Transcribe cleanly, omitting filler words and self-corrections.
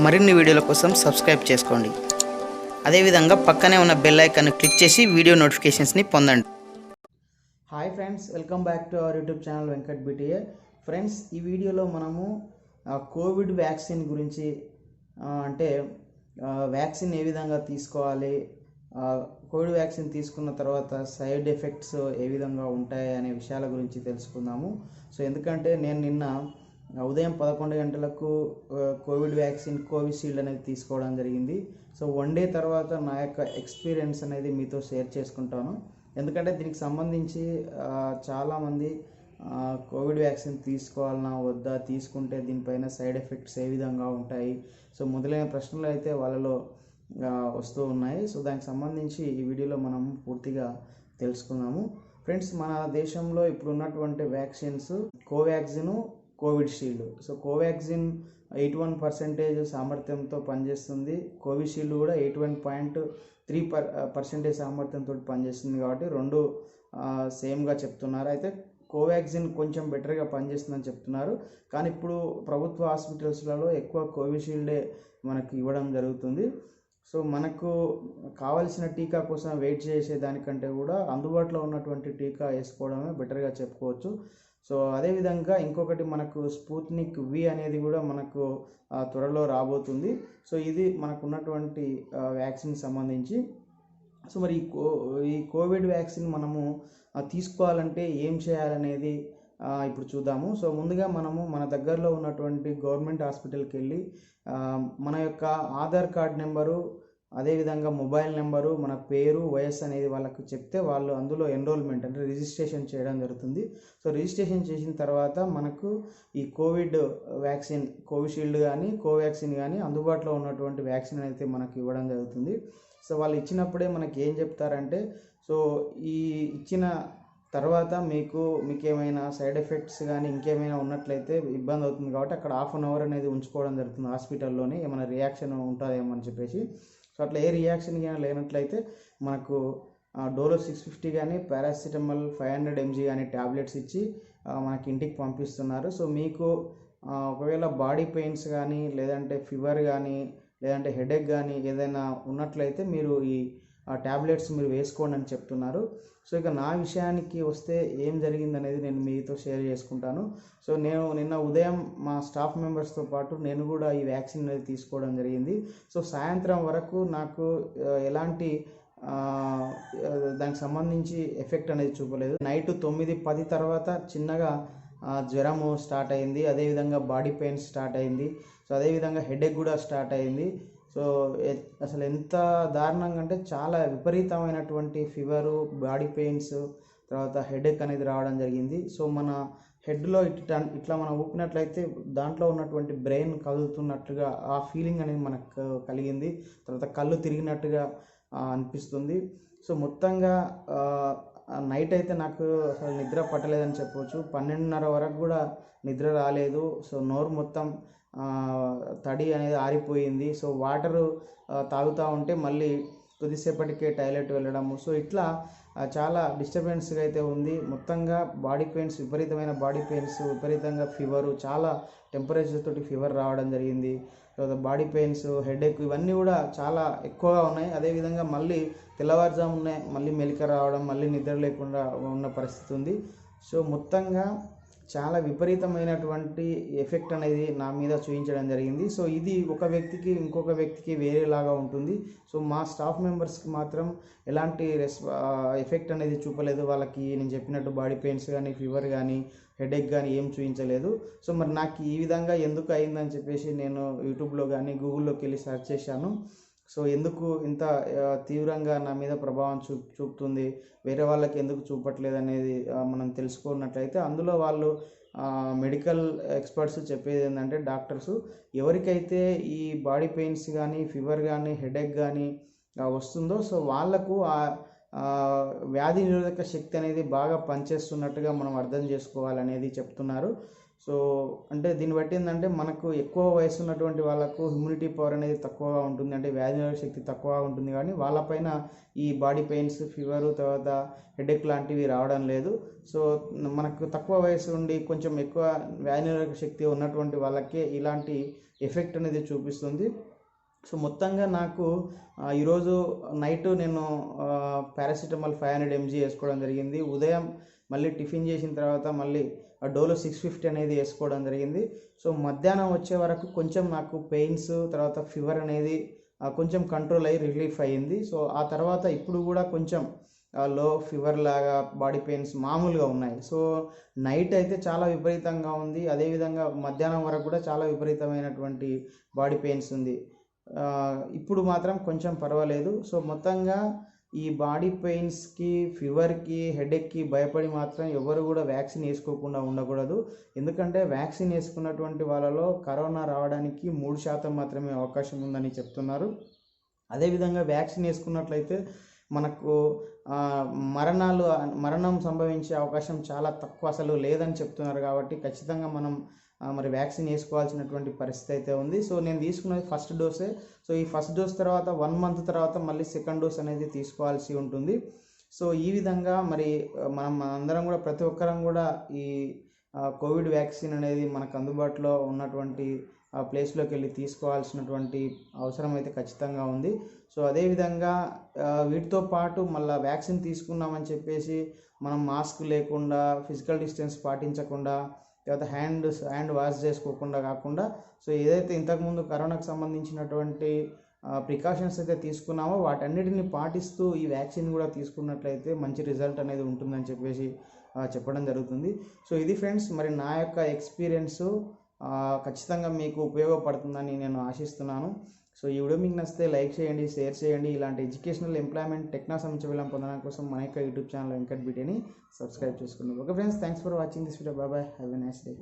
మరిన్ని వీడియోల కోసం సబ్స్క్రైబ్ చేసుకోండి. అదేవిధంగా పక్కనే ఉన్న బెల్ ఐకాన్ క్లిక్ చేసి వీడియో నోటిఫికేషన్స్ని పొందండి. Hi friends, welcome back to our YouTube channel వెంకట్బిటిఏ. ఫ్రెండ్స్, ఈ వీడియోలో మనము కోవిడ్ వ్యాక్సిన్ గురించి అంటే వ్యాక్సిన్ ఏ విధంగా తీసుకోవాలి, కోవిడ్ వ్యాక్సిన్ తీసుకున్న తర్వాత సైడ్ ఎఫెక్ట్స్ ఏ విధంగా ఉంటాయి అనే విషయాల గురించి తెలుసుకుందాము. సో ఎందుకంటే నేను నిన్న ఉదయం 11 గంటలకు కోవిడ్ వ్యాక్సిన్ కోవిషీల్డ్ అనేది తీసుకోవడం జరిగింది. సో 1 డే తర్వాత నా యొక్క ఎక్స్పీరియన్స్ అనేది మీతో షేర్ చేసుకుంటాను. ఎందుకంటే దీనికి సంబంధించి చాలామంది కోవిడ్ వ్యాక్సిన్ తీసుకోవాలన్నా వద్దా, తీసుకుంటే దీనిపైన సైడ్ ఎఫెక్ట్స్ ఏ విధంగా ఉంటాయి, సో మొదలైన ప్రశ్నలు అయితే వాళ్ళలో వస్తూ ఉన్నాయి. సో దానికి సంబంధించి ఈ వీడియోలో మనం పూర్తిగా తెలుసుకుందాము. ఫ్రెండ్స్, మన దేశంలో ఇప్పుడు ఉన్నటువంటి vaccines Covaxin, Covishield. So Covaxin 81% సామర్థ్యంతో పనిచేస్తుంది, కోవిషీల్డ్ కూడా 81.3% సామర్థ్యంతో పనిచేస్తుంది. కాబట్టి రెండు సేమ్గా చెప్తున్నారు. అయితే కోవాక్సిన్ కొంచెం బెటర్గా పనిచేస్తుందని చెప్తున్నారు. కానీ ఇప్పుడు ప్రభుత్వ హాస్పిటల్స్లలో ఎక్కువ కోవిషీల్డే మనకు ఇవ్వడం జరుగుతుంది. సో మనకు కావలసిన టీకా కోసం వెయిట్ చేసే దానికంటే కూడా అందుబాటులో ఉన్నటువంటి టీకా వేసుకోవడమే బెటర్గా చెప్పుకోవచ్చు. సో అదేవిధంగా ఇంకొకటి మనకు స్పుత్నిక్ వి అనేది కూడా మనకు త్వరలో రాబోతుంది. సో ఇది మనకు ఉన్నటువంటి వ్యాక్సిన్ సంబంధించి. సో మరి ఈ కోవిడ్ వ్యాక్సిన్ మనము తీసుకోవాలంటే ఏం చేయాలనేది ఇప్పుడు చూద్దాము. సో ముందుగా మనము మన దగ్గరలో ఉన్నటువంటి గవర్నమెంట్ హాస్పిటల్కి వెళ్ళి మన యొక్క ఆధార్ కార్డ్ నెంబరు, అదేవిధంగా మొబైల్ నెంబరు, మన పేరు, వయస్సు అనేది వాళ్ళకు చెప్తే వాళ్ళు అందులో ఎన్రోల్మెంట్ అంటే రిజిస్ట్రేషన్ చేయడం జరుగుతుంది. సో రిజిస్ట్రేషన్ చేసిన తర్వాత మనకు ఈ కోవిడ్ వ్యాక్సిన్ కోవిషీల్డ్ కానీ కోవాక్సిన్ కానీ అందుబాటులో ఉన్నటువంటి వ్యాక్సిన్ అయితే మనకు ఇవ్వడం జరుగుతుంది. సో వాళ్ళు ఇచ్చినప్పుడే మనకి ఏం చెప్తారంటే, సో ఈ ఇచ్చిన తర్వాత మీకు ఏమైనా సైడ్ ఎఫెక్ట్స్ కానీ ఇంకేమైనా ఉన్నట్లయితే ఇబ్బంది అవుతుంది, కాబట్టి అక్కడ 1/2 అవర్ అనేది ఉంచుకోవడం జరుగుతుంది హాస్పిటల్లోనే, ఏమైనా రియాక్షన్ ఉంటుందేమో అని చెప్పేసి. సో అట్లా ఏ రియాక్షన్ కానీ లేనట్లయితే మనకు డోలో 650 కానీ పారాసిటమాల్ 500 mg కానీ ట్యాబ్లెట్స్ ఇచ్చి మనకి ఇంటికి పంపిస్తున్నారు. సో మీకు ఒకవేళ బాడీ పెయిన్స్ కానీ, లేదంటే ఫీవర్ కానీ, లేదంటే హెడేక్ కానీ ఏదైనా ఉన్నట్లయితే మీరు ఈ ట్యాబ్లెట్స్ మీరు వేసుకోండి అని చెప్తున్నారు. సో ఇక నా విషయానికి వస్తే ఏం జరిగిందనేది నేను మీతో షేర్ చేసుకుంటాను. సో నేను నిన్న ఉదయం మా స్టాఫ్ మెంబర్స్తో పాటు నేను కూడా ఈ వ్యాక్సిన్ అనేది తీసుకోవడం జరిగింది. సో సాయంత్రం వరకు నాకు ఎలాంటి దానికి సంబంధించి ఎఫెక్ట్ అనేది చూపలేదు. నైట్ 9-10 తర్వాత చిన్నగా జ్వరము స్టార్ట్ అయింది, అదేవిధంగా బాడీ పెయిన్స్ స్టార్ట్ అయింది, సో అదేవిధంగా హెడేక్ కూడా స్టార్ట్ అయింది. సో అసలు ఎంత దారుణంగా అంటే చాలా విపరీతమైనటువంటి ఫీవరు, బాడీ పెయిన్స్, తర్వాత హెడేక్ అనేది రావడం జరిగింది. సో మన హెడ్లో ఇట్లా మనం ఊపినట్లయితే దాంట్లో ఉన్నటువంటి బ్రెయిన్ కదులుతున్నట్టుగా ఆ ఫీలింగ్ అనేది మనకు కలిగింది. తర్వాత కళ్ళు తిరిగినట్టుగా అనిపిస్తుంది. సో మొత్తంగా నైట్ అయితే నాకు అసలు నిద్ర పట్టలేదని చెప్పవచ్చు. 12:30 వరకు కూడా నిద్ర రాలేదు. సో నోరు మొత్తం తడి అనేది ఆరిపోయింది. సో వాటరు తాగుతూ ఉంటే మళ్ళీ కొద్దిసేపటికే టాయిలెట్ వెళ్ళడము, సో ఇట్లా చాలా డిస్టర్బెన్స్గా అయితే ఉంది. మొత్తంగా బాడీ పెయిన్స్, విపరీతమైన బాడీ పెయిన్స్, విపరీతంగా ఫీవరు, చాలా టెంపరేచర్ తోటి ఫీవర్ రావడం జరిగింది. తర్వాత బాడీ పెయిన్స్, హెడేక్ ఇవన్నీ కూడా చాలా ఎక్కువగా ఉన్నాయి. అదేవిధంగా మళ్ళీ తెల్లవారుజామునే మళ్ళీ మెలిక రావడం, మళ్ళీ నిద్ర లేకుండా ఉన్న పరిస్థితి ఉంది. సో మొత్తంగా చాలా విపరీతమైనటువంటి ఎఫెక్ట్ అనేది నా మీద చూపించడం జరిగింది. సో ఇది ఒక వ్యక్తికి ఇంకొక వ్యక్తికి వేరేలాగా ఉంటుంది. సో మా స్టాఫ్ మెంబర్స్కి మాత్రం ఎలాంటి ఎఫెక్ట్ అనేది చూపలేదు. వాళ్ళకి నేను చెప్పినట్టు బాడీ పెయిన్స్ కానీ, ఫీవర్ కానీ, హెడేక్ కానీ ఏం చూపించలేదు. సో మరి నాకు ఈ విధంగా ఎందుకు అయిందని చెప్పేసి నేను యూట్యూబ్లో కానీ గూగుల్లోకి వెళ్ళి సెర్చ్ చేశాను. సో ఎందుకు ఇంత తీవ్రంగా నా మీద ప్రభావం చూపుతుంది, వేరే వాళ్ళకి ఎందుకు చూపట్లేదు అనేది మనం తెలుసుకున్నట్లయితే అందులో వాళ్ళు మెడికల్ ఎక్స్పర్ట్స్ చెప్పేది ఏంటంటే, డాక్టర్స్ ఎవరికైతే ఈ బాడీ పెయిన్స్ కానీ, ఫీవర్ కానీ, హెడేక్ కానీ వస్తుందో సో వాళ్లకు వ్యాధి నిరోధక శక్తి అనేది బాగా పనిచేస్తున్నట్టుగా మనం అర్థం చేసుకోవాలనేది చెప్తున్నారు. సో అంటే దీన్ని బట్టి ఏంటంటే మనకు ఎక్కువ వయసు ఉన్నటువంటి వాళ్ళకు హ్యూమిడిటీ పవర్ అనేది తక్కువగా ఉంటుంది, అంటే వ్యాధినిరోధక శక్తి తక్కువగా ఉంటుంది, కానీ వాళ్ళపైన ఈ బాడీ పెయిన్స్, ఫీవర్, తర్వాత హెడేక్ లాంటివి రావడం లేదు. సో మనకు తక్కువ వయసు ఉండి కొంచెం ఎక్కువ వ్యాధినిరోధక శక్తి ఉన్నటువంటి వాళ్ళకే ఇలాంటి ఎఫెక్ట్ అనేది చూపిస్తుంది. సో మొత్తంగా నాకు ఈరోజు నైట్ నేను పారాసిటమాల్ 500 mg వేసుకోవడం జరిగింది. ఉదయం మళ్ళీ టిఫిన్ చేసిన తర్వాత మళ్ళీ డోలో 650 అనేది వేసుకోవడం జరిగింది. సో మధ్యాహ్నం వచ్చే వరకు కొంచెం నాకు పెయిన్స్, తర్వాత ఫీవర్ అనేది కొంచెం కంట్రోల్ అయ్యి రిలీఫ్ అయ్యింది. సో ఆ తర్వాత ఇప్పుడు కూడా కొంచెం లో ఫీవర్ లాగా బాడీ పెయిన్స్ మామూలుగా ఉన్నాయి. సో నైట్ అయితే చాలా విపరీతంగా ఉంది, అదేవిధంగా మధ్యాహ్నం వరకు కూడా చాలా విపరీతమైనటువంటి బాడీ పెయిన్స్ ఉంది. ఇప్పుడు మాత్రం కొంచెం పర్వాలేదు. సో మొత్తంగా ఈ బాడీ పెయిన్స్కి, ఫీవర్కి, హెడేక్కి భయపడి మాత్రం ఎవరు కూడా వ్యాక్సిన్ వేసుకోకుండా ఉండకూడదు. ఎందుకంటే వ్యాక్సిన్ వేసుకున్నటువంటి వాళ్ళలో కరోనా రావడానికి 3% మాత్రమే అవకాశం ఉందని చెప్తున్నారు. అదేవిధంగా వ్యాక్సిన్ వేసుకున్నట్లయితే మనకు మరణం సంభవించే అవకాశం చాలా తక్కువ, అసలు లేదని చెప్తున్నారు. కాబట్టి ఖచ్చితంగా మనం మరి వ్యాక్సిన్ వేసుకోవాల్సినటువంటి పరిస్థితి అయితే ఉంది. సో నేను తీసుకున్నది ఫస్ట్ డోసే. సో ఈ ఫస్ట్ డోస్ తర్వాత 1 month తర్వాత మళ్ళీ సెకండ్ డోస్ అనేది తీసుకోవాల్సి ఉంటుంది. సో ఈ విధంగా మరి మనం అందరం కూడా, ప్రతి ఒక్కరం కూడా ఈ కోవిడ్ వ్యాక్సిన్ అనేది మనకు అందుబాటులో ఉన్నటువంటి ప్లేస్లోకి వెళ్ళి తీసుకోవాల్సినటువంటి అవసరం అయితే ఖచ్చితంగా ఉంది. సో అదేవిధంగా వీటితో పాటు మళ్ళీ వ్యాక్సిన్ తీసుకున్నామని చెప్పేసి మనం మాస్క్ లేకుండా, ఫిజికల్ డిస్టెన్స్ పాటించకుండా, తర్వాత హ్యాండ్ వాష్ చేసుకోకుండా కాకుండా, సో ఏదైతే ఇంతకుముందు కరోనాకు సంబంధించినటువంటి ప్రికాషన్స్ అయితే తీసుకున్నామో వాటన్నిటిని పాటిస్తూ ఈ వ్యాక్సిన్ కూడా తీసుకున్నట్లయితే మంచి రిజల్ట్ అనేది ఉంటుందని చెప్పేసి చెప్పడం జరుగుతుంది. సో ఇది ఫ్రెండ్స్, మరి నా యొక్క ఎక్స్పీరియన్స్ ఖచ్చితంగా మీకు ఉపయోగపడుతుందని నేను ఆశిస్తున్నాను. సో ఈ వీడియో మీకు నచ్చితే లైక్ చేయండి, షేర్ చేయండి. ఇలాంటి ఎడ్యుకేషనల్, ఎంప్లాయ్మెంట్, టెక్నాలజీ సమాచారం పొందడం కోసం మన యొక్క యూట్యూబ్ ఛానల్ వెంకట్బిటాని సబ్స్క్రైబ్ చేసుకోండి. Okay friends, thanks for watching this video. Bye, have a nice day.